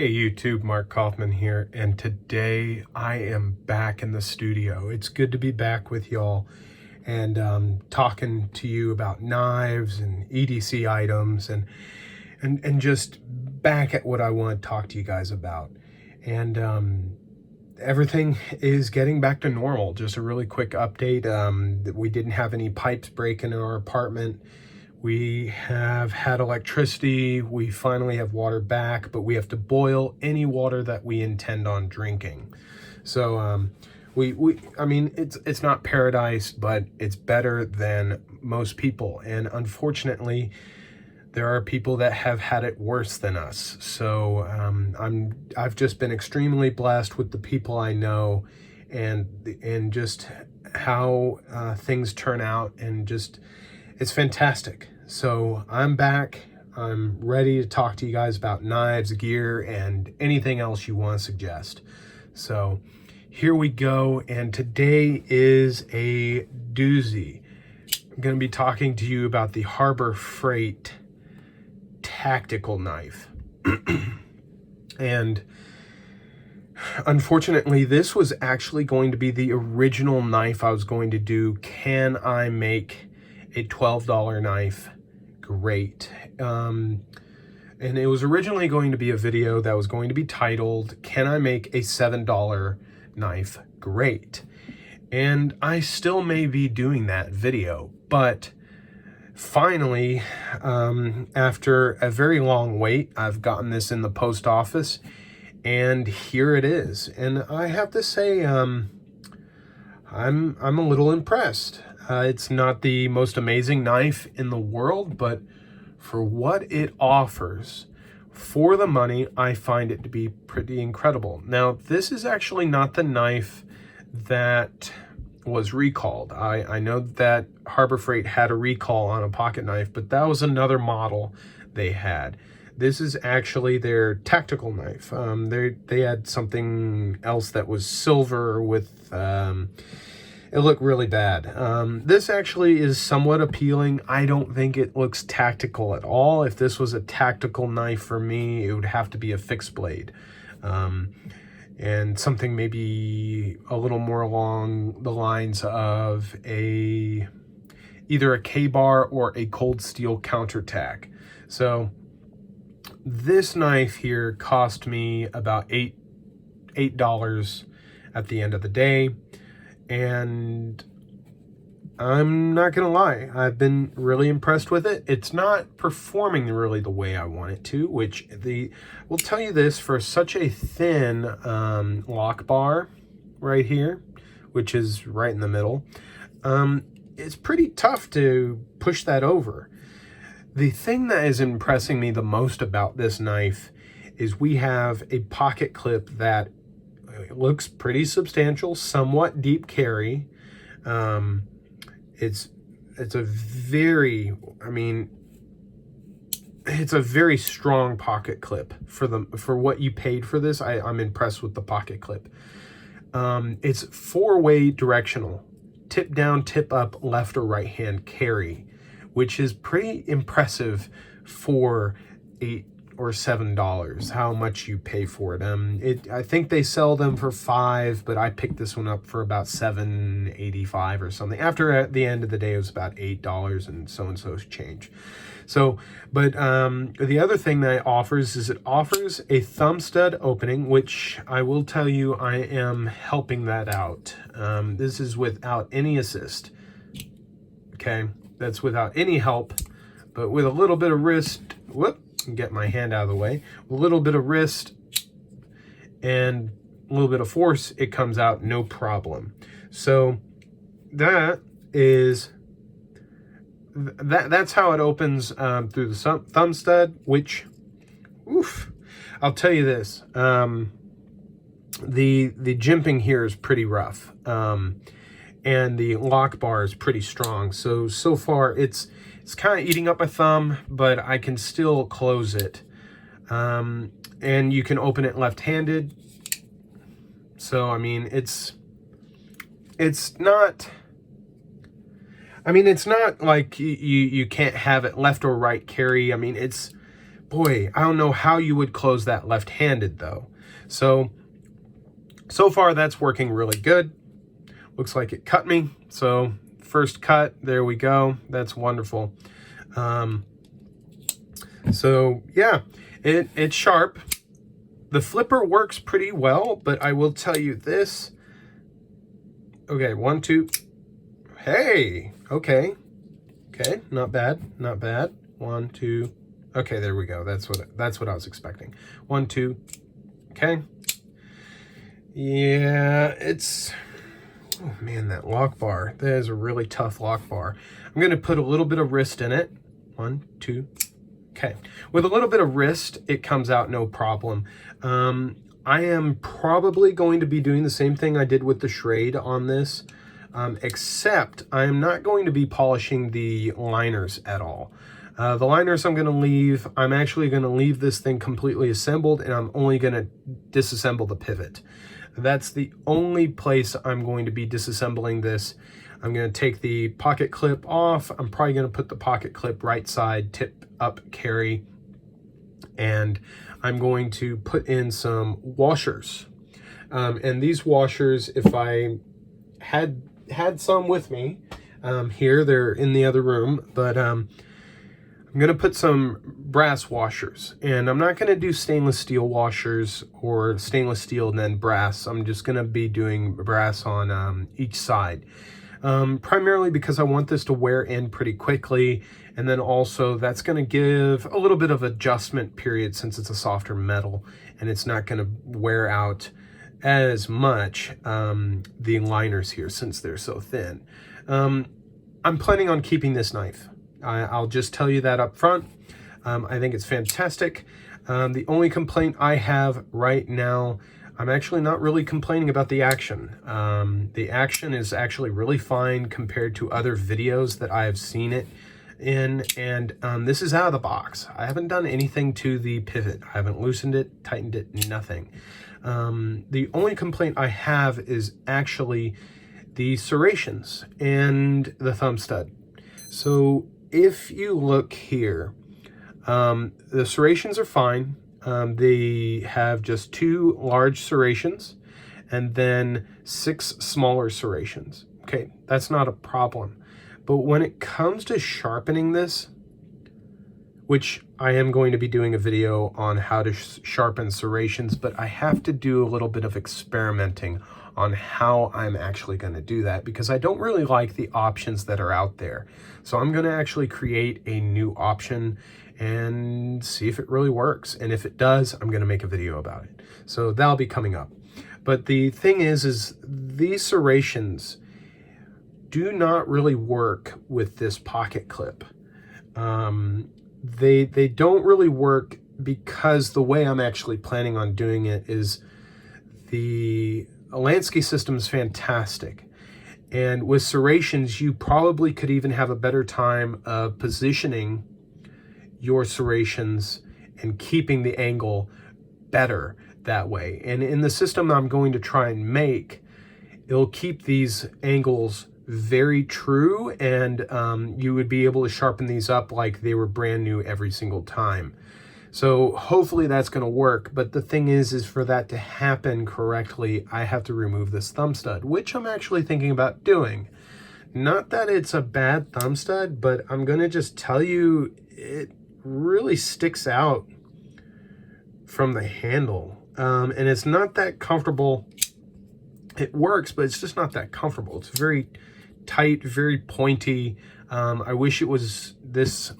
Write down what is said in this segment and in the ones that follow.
Hey YouTube, Mark Kaufman here, and today I am back in the studio. It's good to be back with y'all and talking to you about knives and EDC items and just back at what I want to talk to you guys about. And everything is getting back to normal. Just a really quick update. We didn't have any pipes breaking in our apartment. We have had electricity, we finally have water back, but we have to boil any water that we intend on drinking. So I mean, it's not paradise, but it's better than most people. And unfortunately, there are people that have had it worse than us. So I've just been extremely blessed with the people I know and just how things turn out, and just it's fantastic. So I'm back. I'm ready to talk to you guys about knives, gear, and anything else you want to suggest. So here we go. And today is a doozy. I'm going to be talking to you about the Harbor Freight tactical knife. And unfortunately, this was actually going to be the original knife I was going to do. Can I make a $12 knife great? And it was originally going to be a video that was going to be titled, Can I Make a $7 Knife Great? And I still may be doing that video, but finally, after a very long wait, I've gotten this in the post office, and here it is. And I have to say, I'm a little impressed. It's not the most amazing knife in the world, but for what it offers, for the money, I find it to be pretty incredible. Now, this is actually not the knife that was recalled. I know that Harbor Freight had a recall on a pocket knife, but that was another model they had. This is actually their tactical knife. They had something else that was silver with... it looked really bad. This actually is somewhat appealing. I don't think it looks tactical at all. If this was a tactical knife for me, it would have to be a fixed blade. And something maybe a little more along the lines of either a K-bar or a cold steel counterattack. So this knife here cost me about $8 at the end of the day. And I'm not gonna lie, I've been really impressed with it. It's not performing really the way I want it to, which will tell you this, for such a thin lock bar right here, which is right in the middle, it's pretty tough to push that over. The thing that is impressing me the most about this knife is we have a pocket clip that it looks pretty substantial, somewhat deep carry. It's a very, it's a very strong pocket clip for what you paid for this. I'm impressed with the pocket clip. It's 4-way directional, tip down, tip up, left or right hand carry, which is pretty impressive for $8 or $7, how much you pay for it. I think they sell them for $5, but I picked this one up for about $7.85 or something. After at the end of the day, it was about $8 and so change. So, but the other thing that it offers is it offers a thumb stud opening, which I will tell you, I am helping that out. This is without any assist. Okay, that's without any help, but with a little bit of wrist, get my hand out of the way, a little bit of wrist and a little bit of force, it comes out no problem. So that's how it opens through the thumb stud, which, oof, I'll tell you this, the jimping here is pretty rough, and the lock bar is pretty strong. So far it's kind of eating up my thumb, but I can still close it. And you can open it left-handed. So, I mean, it's not like you can't have it left or right carry. I mean, it's boy, I don't know how you would close that left-handed though. So far that's working really good. Looks like it cut me. So first cut, there we go. That's wonderful. So yeah, it's sharp. The flipper works pretty well, but I will tell you this. Okay, 1, 2. Hey, okay, not bad, not bad. 1, 2. Okay, there we go. That's what I was expecting. 1, 2. Okay. Yeah, it's. Oh man, that lock bar. That is a really tough lock bar. I'm gonna put a little bit of wrist in it. 1, 2. Okay, with a little bit of wrist, it comes out no problem. I am probably going to be doing the same thing I did with the Schrade on this, except I am not going to be polishing the liners at all. The liners I'm going to leave. I'm actually going to leave this thing completely assembled, and I'm only going to disassemble the pivot. That's the only place I'm going to be disassembling this. I'm going to take the pocket clip off. I'm probably going to put the pocket clip right side, tip up carry, and I'm going to put in some washers. And these washers, if I had some with me here, they're in the other room, but I'm going to put some brass washers, and I'm not going to do stainless steel washers or stainless steel and then brass. I'm just going to be doing brass on each side. Primarily because I want this to wear in pretty quickly, and then also that's going to give a little bit of adjustment period since it's a softer metal and it's not going to wear out as much the liners here since they're so thin. I'm planning on keeping this knife. I'll just tell you that up front. I think it's fantastic. The only complaint I have right now, I'm actually not really complaining about the action. The action is actually really fine compared to other videos that I have seen it in, and this is out of the box. I haven't done anything to the pivot. I haven't loosened it, tightened it, nothing. The only complaint I have is actually the serrations and the thumb stud. So if you look here, the serrations are fine. They have just 2 large serrations and then 6 smaller serrations. Okay, that's not a problem. But when it comes to sharpening this, which I am going to be doing a video on how to sharpen serrations, but I have to do a little bit of experimenting on how I'm actually going to do that because I don't really like the options that are out there. So I'm going to actually create a new option and see if it really works. And if it does, I'm going to make a video about it. So that'll be coming up. But the thing is these serrations do not really work with this pocket clip. They don't really work because the way I'm actually planning on doing it is the Lansky system is fantastic. And with serrations, you probably could even have a better time of positioning your serrations and keeping the angle better that way. And in the system I'm going to try and make, it'll keep these angles very true, and you would be able to sharpen these up like they were brand new every single time. So hopefully that's going to work, but the thing is for that to happen correctly, I have to remove this thumb stud, which I'm actually thinking about doing. Not that it's a bad thumb stud, but I'm going to just tell you it really sticks out from the handle, and it's not that comfortable. It works, but it's just not that comfortable. It's very tight, very pointy. I wish it was this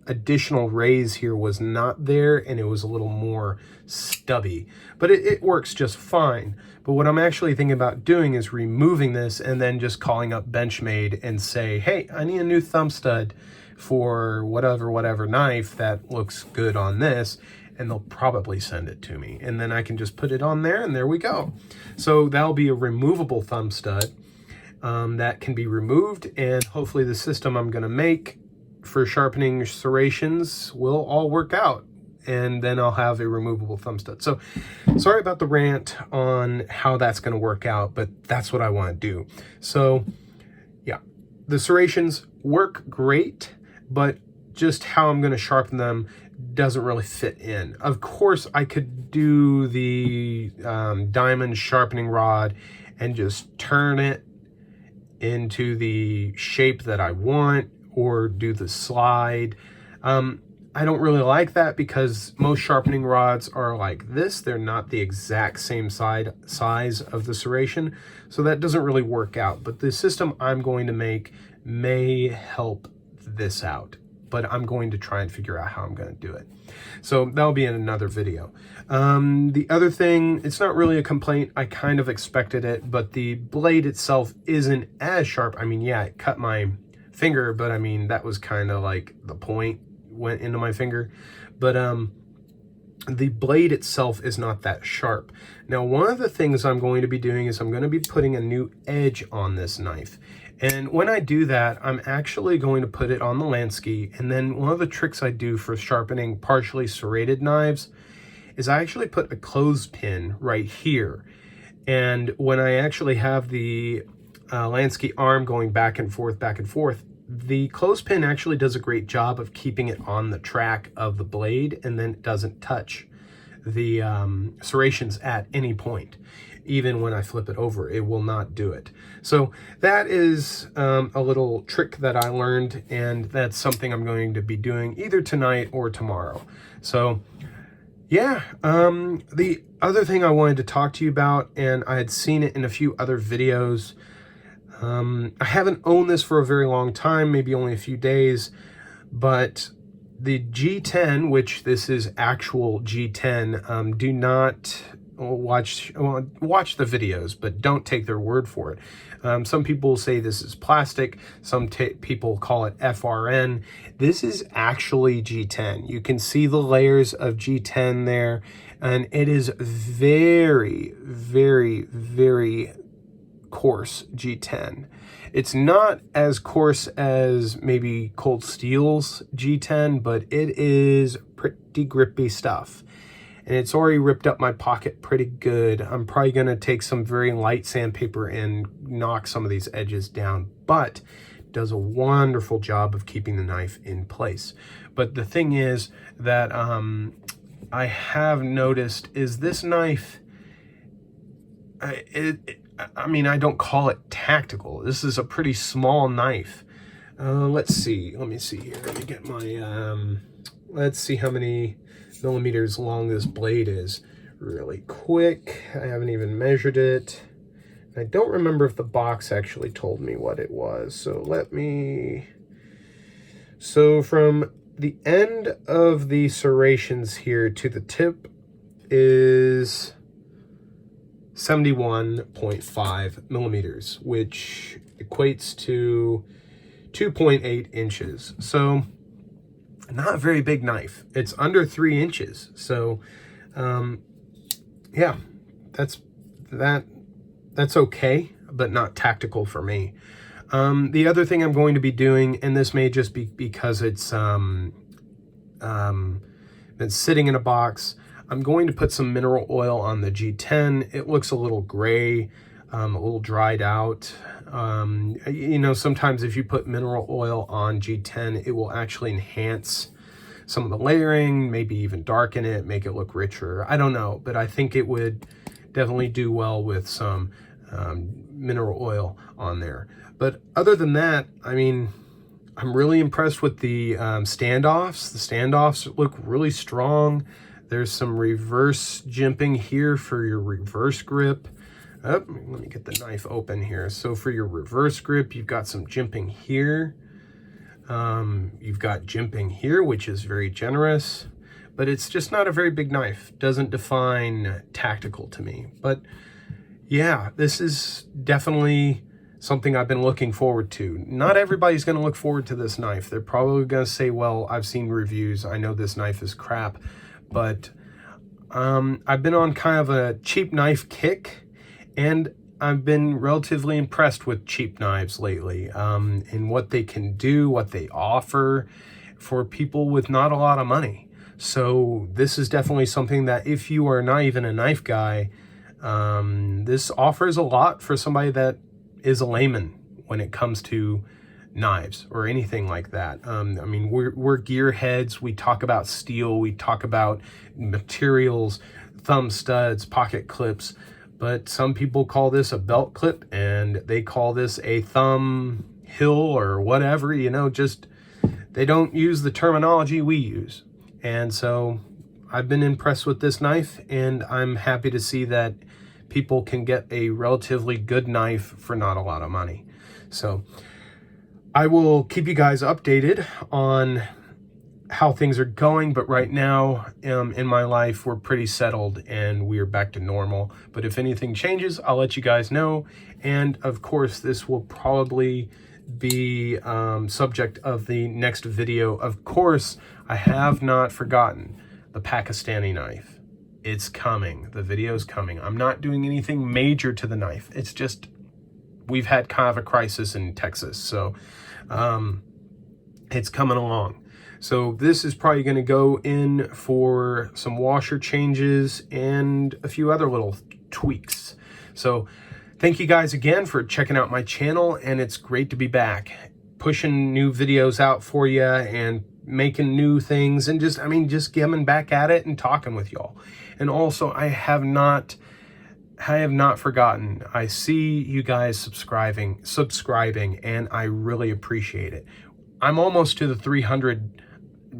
additional raise here was not there and it was a little more stubby, but it works just fine. But what I'm actually thinking about doing is removing this and then just calling up Benchmade and say, hey, I need a new thumb stud for whatever knife that looks good on this, and they'll probably send it to me, and then I can just put it on there and there we go. So that'll be a removable thumb stud that can be removed, and hopefully the system I'm going to make for sharpening serrations will all work out, and then I'll have a removable thumb stud. So sorry about the rant on how that's going to work out, but that's what I want to do. So yeah, the serrations work great, but just how I'm going to sharpen them doesn't really fit in. Of course, I could do the diamond sharpening rod and just turn it into the shape that I want, or do the slide. I don't really like that because most sharpening rods are like this. They're not the exact same size of the serration, so that doesn't really work out. But the system I'm going to make may help this out, but I'm going to try and figure out how I'm going to do it. So that'll be in another video. The other thing, it's not really a complaint. I kind of expected it, but the blade itself isn't as sharp. I mean, yeah, it cut my finger, but I mean, that was kind of like the point, went into my finger. But the blade itself is not that sharp. Now, one of the things I'm going to be doing is I'm going to be putting a new edge on this knife. And when I do that, I'm actually going to put it on the Lansky. And then one of the tricks I do for sharpening partially serrated knives is I actually put a clothespin right here. And when I actually have the Lansky arm going back and forth, the clothespin actually does a great job of keeping it on the track of the blade, and then it doesn't touch the serrations at any point. Even when I flip it over, it will not do it. So that is a little trick that I learned, and that's something I'm going to be doing either tonight or tomorrow. So yeah, the other thing I wanted to talk to you about, and I had seen it in a few other videos, I haven't owned this for a very long time, maybe only a few days, but the G10, which this is actual G10, do not watch the videos, but don't take their word for it. Some people say this is plastic. Some people call it FRN. This is actually G10. You can see the layers of G10 there, and it is very, very, very coarse G10. It's not as coarse as maybe Cold Steel's G10, but it is pretty grippy stuff. And it's already ripped up my pocket pretty good. I'm probably going to take some very light sandpaper and knock some of these edges down, but it does a wonderful job of keeping the knife in place. But the thing is that I have noticed is this knife, I mean, I don't call it tactical. This is a pretty small knife. Let's see. Let me see here. Let me get my, let's see how many millimeters long this blade is really quick. I haven't even measured it. I don't remember if the box actually told me what it was. So from the end of the serrations here to the tip is 71.5 millimeters, which equates to 2.8 inches. So not a very big knife. It's under 3 inches. So yeah, that's okay, but not tactical for me. The other thing I'm going to be doing, and this may just be because it's been sitting in a box, I'm going to put some mineral oil on the G10. It looks a little gray, a little dried out. You know, sometimes if you put mineral oil on G10, it will actually enhance some of the layering, maybe even darken it, make it look richer. I don't know, but I think it would definitely do well with some mineral oil on there. But other than that, I mean, I'm really impressed with the standoffs. The standoffs look really strong. There's some reverse jimping here for your reverse grip. Oh, let me get the knife open here. So for your reverse grip, you've got some jimping here. You've got jimping here, which is very generous, but it's just not a very big knife. Doesn't define tactical to me. But yeah, this is definitely something I've been looking forward to. Not everybody's going to look forward to this knife. They're probably going to say, well, I've seen reviews. I know this knife is crap. But I've been on kind of a cheap knife kick, and I've been relatively impressed with cheap knives lately, and what they can do, what they offer for people with not a lot of money. So this is definitely something that if you are not even a knife guy, this offers a lot for somebody that is a layman when it comes to knives or anything like that. I mean, we're gearheads. We talk about steel, we talk about materials, thumb studs, pocket clips, but some people call this a belt clip and they call this a thumb hill or whatever, you know, just they don't use the terminology we use. And so I've been impressed with this knife, and I'm happy to see that people can get a relatively good knife for not a lot of money. So I will keep you guys updated on how things are going, but right now in my life, we're pretty settled and we're back to normal. But if anything changes, I'll let you guys know. And of course, this will probably be subject of the next video. Of course, I have not forgotten the Pakistani knife. It's coming. The video's coming. I'm not doing anything major to the knife. It's just we've had kind of a crisis in Texas, so it's coming along. So this is probably going to go in for some washer changes and a few other little tweaks. So thank you guys again for checking out my channel, and it's great to be back, pushing new videos out for you and making new things, and just getting back at it and talking with y'all. And also, I have not forgotten. I see you guys subscribing, and I really appreciate it. I'm almost to the 300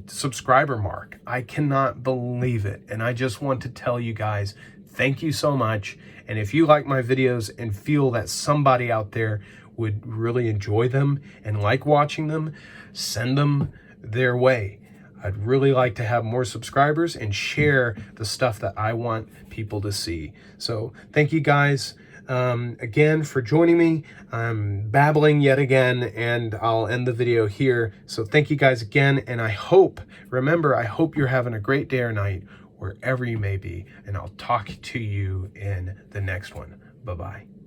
subscriber mark. I cannot believe it. And I just want to tell you guys, thank you so much. And if you like my videos and feel that somebody out there would really enjoy them and like watching them, send them their way. I'd really like to have more subscribers and share the stuff that I want people to see. So thank you guys again for joining me. I'm babbling yet again, and I'll end the video here. So thank you guys again, and I hope you're having a great day or night wherever you may be, and I'll talk to you in the next one. Bye-bye.